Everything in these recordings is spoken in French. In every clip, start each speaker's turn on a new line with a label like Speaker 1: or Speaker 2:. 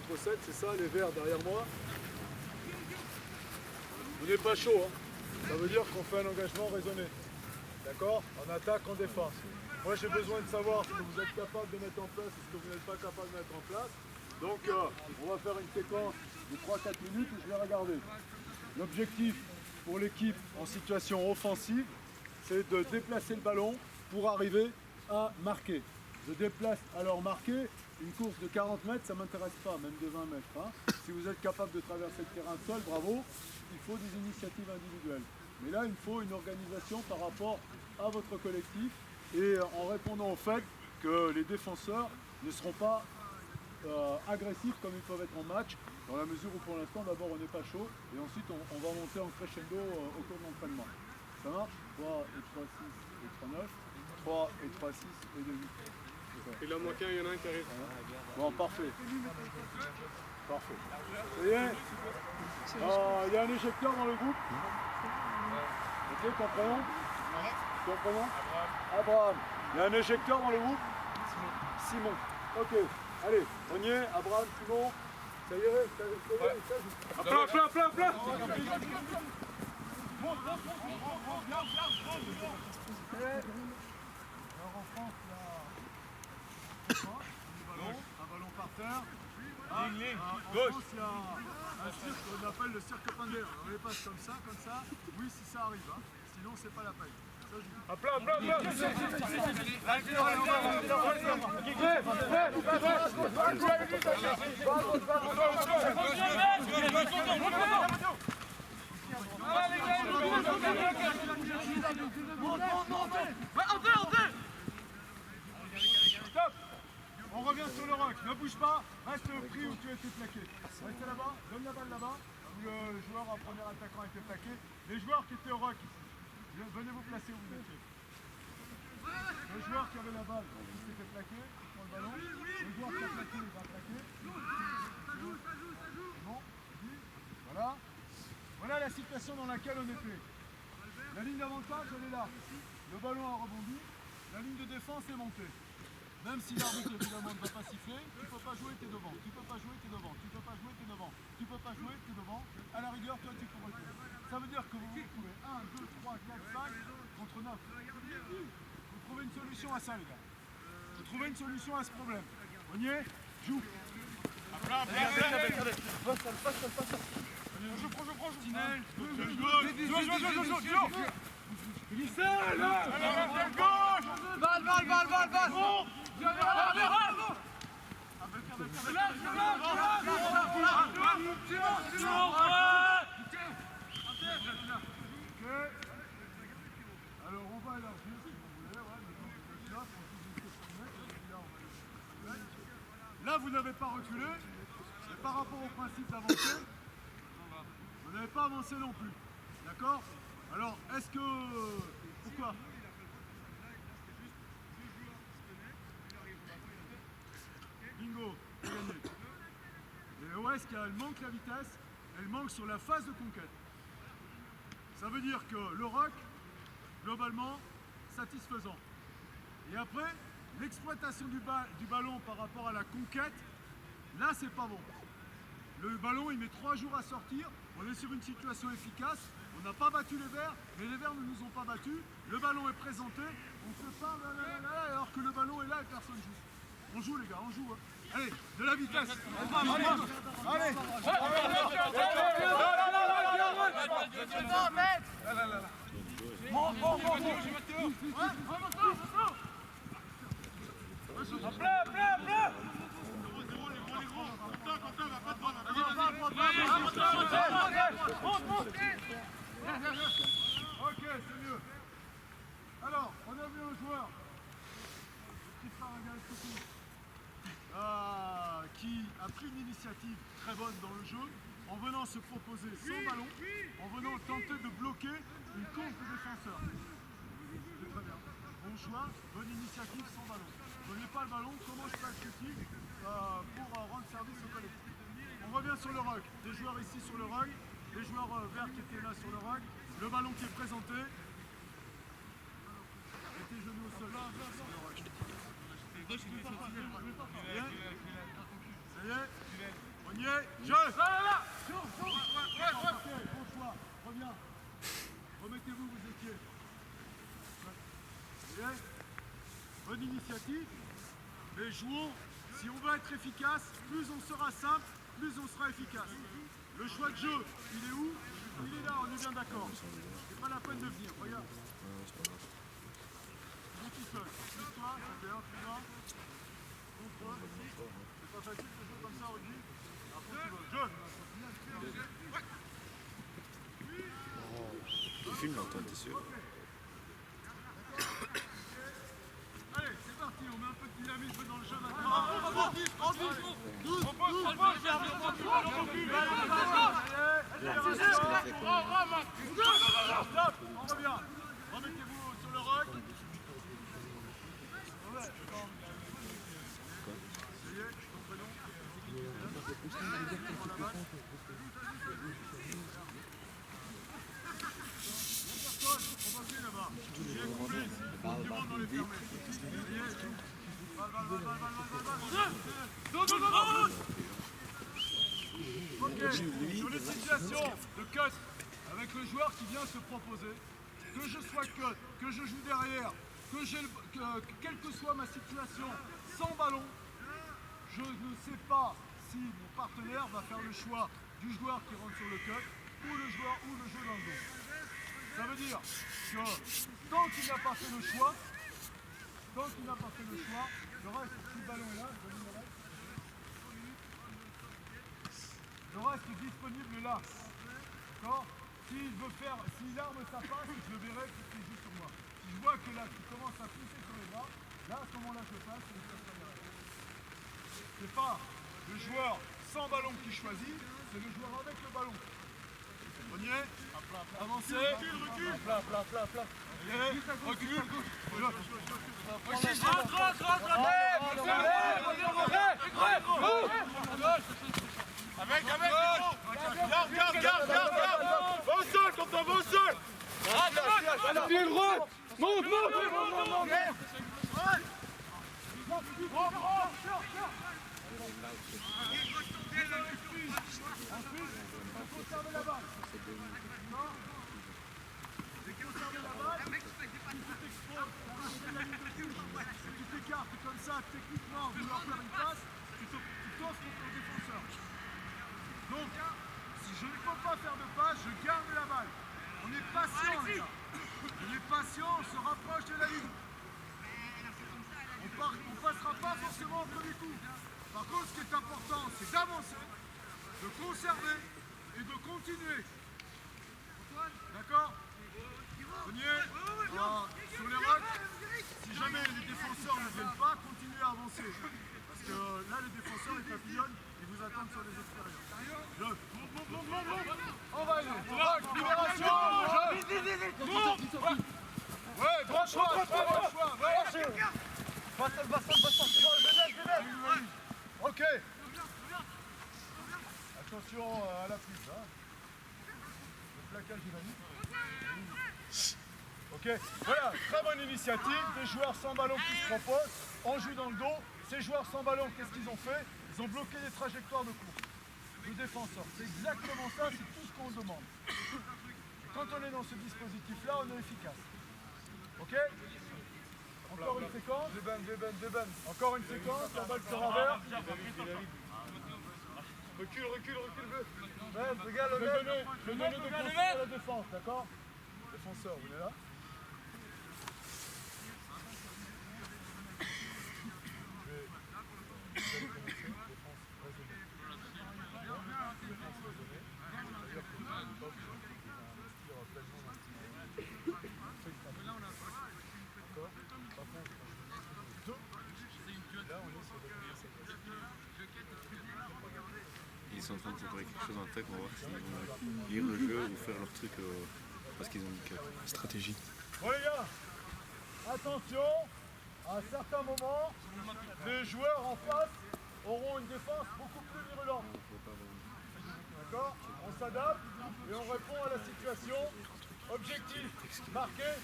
Speaker 1: procède, c'est ça, les verts derrière moi. Vous n'êtes pas chaud, hein. Ça veut dire qu'on fait un engagement raisonné. D'accord? En attaque, en défense. Moi, j'ai besoin de savoir ce que vous êtes capable de mettre en place et ce que vous n'êtes pas capable de mettre en place. Donc, on va faire une séquence de 3-4 minutes où je vais regarder. L'objectif pour l'équipe en situation offensive, c'est de déplacer le ballon pour arriver à marquer. Je déplace alors marquer. Une course de 40 mètres, ça ne m'intéresse pas, même de 20 mètres. Hein. Si vous êtes capable de traverser le terrain seul, bravo. Il faut des initiatives individuelles. Mais là, il faut une organisation par rapport à votre collectif et en répondant au fait que les défenseurs ne seront pas agressifs comme ils peuvent être en match, dans la mesure où pour l'instant, d'abord, on n'est pas chaud et ensuite, on va monter en crescendo au cours de l'entraînement. Ça marche? 3 et 3, 6 et 3, 9. 3 et 3, 6 et 2, 8.
Speaker 2: Il en manque un, il y en a un qui arrive.
Speaker 1: Bon, parfait. Parfait. Vous voyez, il y a un éjecteur dans le groupe. Ok, comprenons. Comprenons. Abraham. Il y a un éjecteur dans le groupe. Simon. Ok, allez, on y est. Abraham, Simon. Ça irait.
Speaker 2: Plein.
Speaker 1: Alors en France, un ballon par terre. En France, il y a un cirque qu'on appelle le cirque Pinder. On les passe comme ça. Oui, si ça arrive. Hein. Sinon, c'est pas la peine. Stop. On revient sur le rock, ne bouge pas, reste pris où tu as été plaqué. Restez là-bas, donne la balle là-bas, le joueur en premier attaquant a été plaqué. Les joueurs qui étaient au rock, venez vous placer où vous étiez. Le joueur qui avait la balle, il s'était plaqué, il prend le ballon. Le joueur qui a plaqué, il va plaquer. Bon, voilà. Voilà la situation dans laquelle on était. La ligne d'avantage, elle est là. Le ballon a rebondi, la ligne de défense est montée. Même si l'arbitre évidemment ne va pas siffler, tu ne peux pas jouer, tu es devant. Tu ne peux pas jouer, tu es devant. Tu ne peux pas jouer, tu es devant. Tu ne peux pas jouer, tu es devant. À la rigueur, toi, tu peux reculer. Ça veut dire que vous vous trouvez 1, 2, 3, 4, 5 contre 9. Vous trouvez une solution à ça, les gars. Vous trouvez une solution à ce problème. On y est? Joue. Je prends. Tinel. Il est seul là. Gauche. Balle. Alors on va élargir si vous voulez, là vous n'avez pas reculé, et par rapport au principe d'avancer, vous n'avez pas avancé non plus. D'accord? Alors est-ce que... Pourquoi? Bingo, c'est gagné. Et OS, elle manque la vitesse, elle manque sur la phase de conquête. Ça veut dire que le rock, globalement, satisfaisant. Et après, l'exploitation du ballon par rapport à la conquête, là, c'est pas bon. Le ballon, il met 3 jours à sortir. On est sur une situation efficace. On n'a pas battu les Verts, mais les Verts ne nous ont pas battus. Le ballon est présenté. On se parle alors que le ballon est là et personne joue. On joue, les gars, on joue. Hein. Allez, de la vitesse. Allez. Ok, c'est mieux. Alors, on a vu un joueur qui a pris une initiative très bonne dans le jeu en venant se proposer sans ballon, en venant tenter de bloquer une course de défenseurs. C'est très bien. Bon choix, bonne initiative sans ballon. Donnez pas le ballon, comment je fais le shooting pour rendre service au collectif. On revient sur le rock. Des joueurs ici sur le rock, des joueurs verts qui étaient là sur le rock, le ballon qui est présenté. Mettez genoux au sol sur le rock. Ça y est? On y est. Jeu. Là. Bon choix. Reviens. Remettez-vous où vous étiez. Vous voyez? Bonne initiative. Mais jouons. Si on veut être efficace, plus on sera simple, plus on sera efficace. Le choix de jeu, il est où? Il est là, on est bien d'accord. C'est pas la peine de venir, regarde. Il est tout seul. Pousse-toi, ça fait un, tu vas. Montre-toi. C'est pas facile de jouer comme ça, Rudy. Après, tu vas. Jeu.
Speaker 3: Tu filmes l'entente, t'es sûr?
Speaker 1: Allez, c'est parti, on met un peu de dynamisme dans le jeu maintenant. On revient. Remettez-vous sur le roc. Essayez, ton prénom. Provoquez là-bas. J'ai coupé. Du monde dans les fermés. Ok, sur les situations de cut avec le joueur qui vient se proposer, que je sois cut, que je joue derrière, quelle que soit ma situation, sans ballon, je ne sais pas si mon partenaire va faire le choix du joueur qui rentre sur le cut ou le jeu dans le dos. Ça veut dire que tant qu'il n'a pas fait le choix, le reste, si le ballon est là, le reste est disponible là. D'accord? S'il arme sa passe, je le verrai qu'il fait juste sur moi. Si je vois que là, tu commences à pousser sur les bras, là, à ce moment-là, je passe et je passe pas derrière. C'est pas le joueur sans ballon qui choisit, c'est le joueur avec le ballon. On y est? Avancez. Recule. Plat. Recule. Garde. Va au sol, Quentin, va au sol.
Speaker 2: Pied droit. Monte.
Speaker 1: Conservez la balle. Conservez la balle. Tu t'écartes comme ça, techniquement, tu leur faire une passe, tu t'offres ton défenseur. Donc, si je ne peux pas faire de passe, je garde la balle. On est patient, les gars. On est patient, on se rapproche de la ligne. On ne passera pas forcément au premier coup. Par contre, ce qui est important, c'est d'avancer, de conserver et de continuer. D'accord? On y est? Sur les rocks, si jamais les défenseurs ne viennent pas, continuez à avancer. Parce que là, les défenseurs, les papillons, ils vous attendent sur les extérieurs. On va aller. Rock, libération. Ouais, droit choix. Ok. Attention à la prise. Hein. Le plaquage dynamique. Ok. Voilà, très bonne initiative. Des joueurs sans ballon qui se proposent. On joue dans le dos. Ces joueurs sans ballon, qu'est-ce qu'ils ont fait? Ils ont bloqué les trajectoires de course. Le défenseur. C'est exactement ça, c'est tout ce qu'on demande. Et quand on est dans ce dispositif-là, on est efficace. Ok? Encore une séquence. Déban. Encore une séquence, la balle se renverse. Recule, regarde le mec. Le donner de conseil à la défense, d'accord? Défenseur, vous êtes là?
Speaker 3: Ils sont en train de préparer quelque chose en tête, on va voir s'ils vont lire le jeu ou faire leur truc parce qu'ils ont une stratégie.
Speaker 1: Bon les gars, attention, à un certain moment, les joueurs en face auront une défense beaucoup plus virulente. D'accord? On s'adapte et on répond à la situation. Objectif, marquer.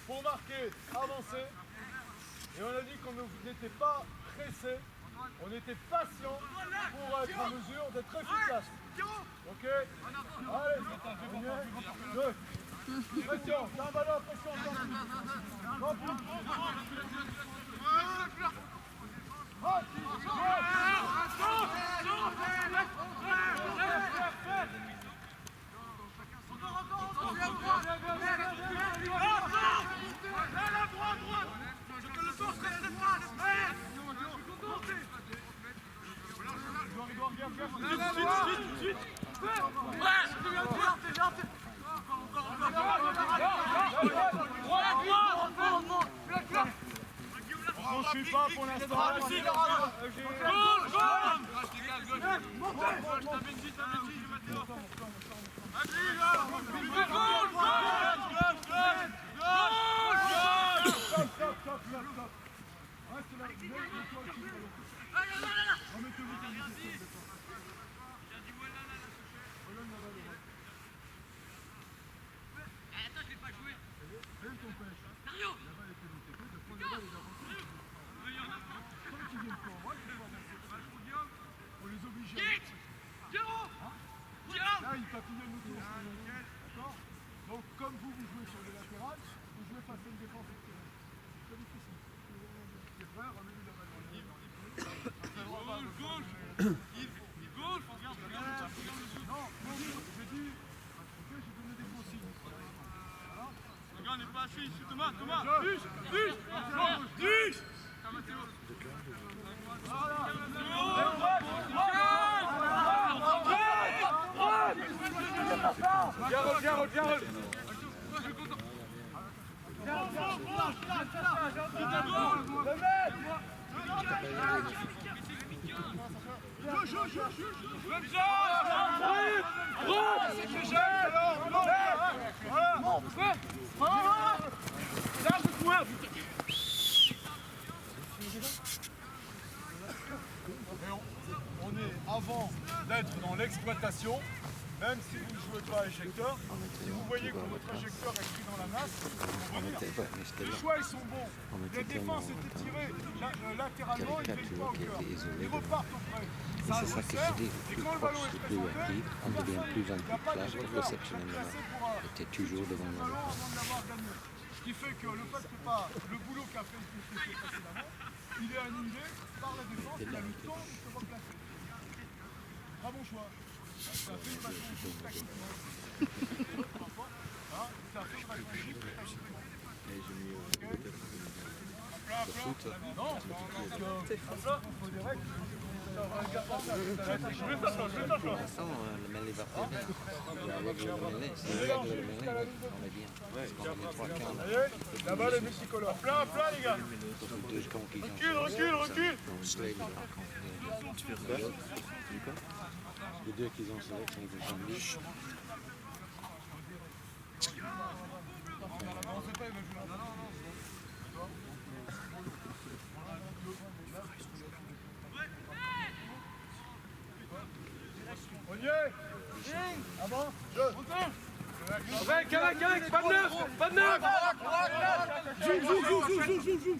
Speaker 1: Pour marquer, avancer. Et on a dit qu'on n'était pas pressé, on était patient pour en mesure d'être efficace. Ok? Allez, deux. Pression, c'est un ballon, pression, non plus. On ne suit pas pour l'instant. Là, il papillonne autour. D'accord? Donc, comme vous jouez sur le latéral, vous jouez face à une défense extérieure. C'est pas difficile. Les frères, remettez la balle dans le livre. Gauche! Non, j'ai dit. Ok, j'ai donné des consignes. Voilà.
Speaker 2: Le gars n'est pas assis. Thomas! Duche! Garol!
Speaker 1: On est avant d'être dans l'exploitation, même si vous ne jouez pas à éjecteur, si vous voyez que votre éjecteur est pris dans la masse, les choix ils sont bons. La défense était tirée latéralement, ils ne viennent pas au cœur. Ils repartent au près. Ça se sert, et quand le ballon est présenté,
Speaker 4: on devient plus en
Speaker 1: il n'y a pas
Speaker 4: plus
Speaker 1: d'éjecteur
Speaker 4: réceptionnellement.
Speaker 1: était
Speaker 4: toujours devant le
Speaker 1: ballon avant de l'avoir gagné. Ce qui fait que le fait que pas le boulot qu'a fait le PC précédemment, il est annulé par la défense, il a le temps de se replacer. Très bon choix. Ça fait une façon juste tactiquement. Ça fait une façon juste tactiquement. Non, parce que contre des règles,
Speaker 4: Pour l'instant, le mêlée va pas bien. Avec le mêlée, si on règle le mêlée, on est bien. Parce qu'on a mis 3 quarts.
Speaker 1: allez, la balle est multicolore. Plein les gars.
Speaker 4: Pour 2 secondes qu'ils ont.
Speaker 1: Recule.
Speaker 4: Les deux qu'ils ont sélectionnés, ils ont mis.
Speaker 1: On y est. Avant.
Speaker 2: Avec, pas de neuf! Joue!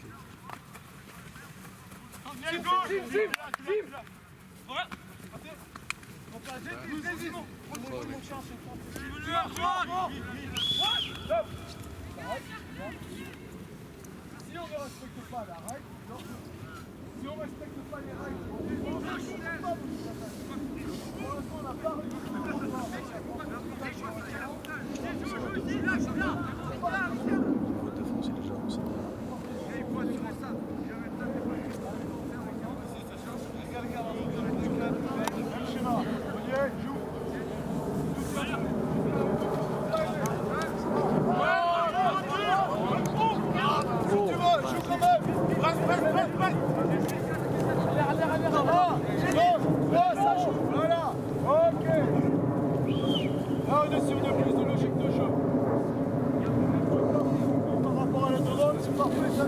Speaker 1: Si on ne respecte pas la règle, si on ne respecte pas les règles, on ne peut pas vous attaquer. Pour l'instant, on n'a pas Voilà, ok. Là, on est sur une prise de logique de jeu. Par rapport à la demande, c'est parfait, ça.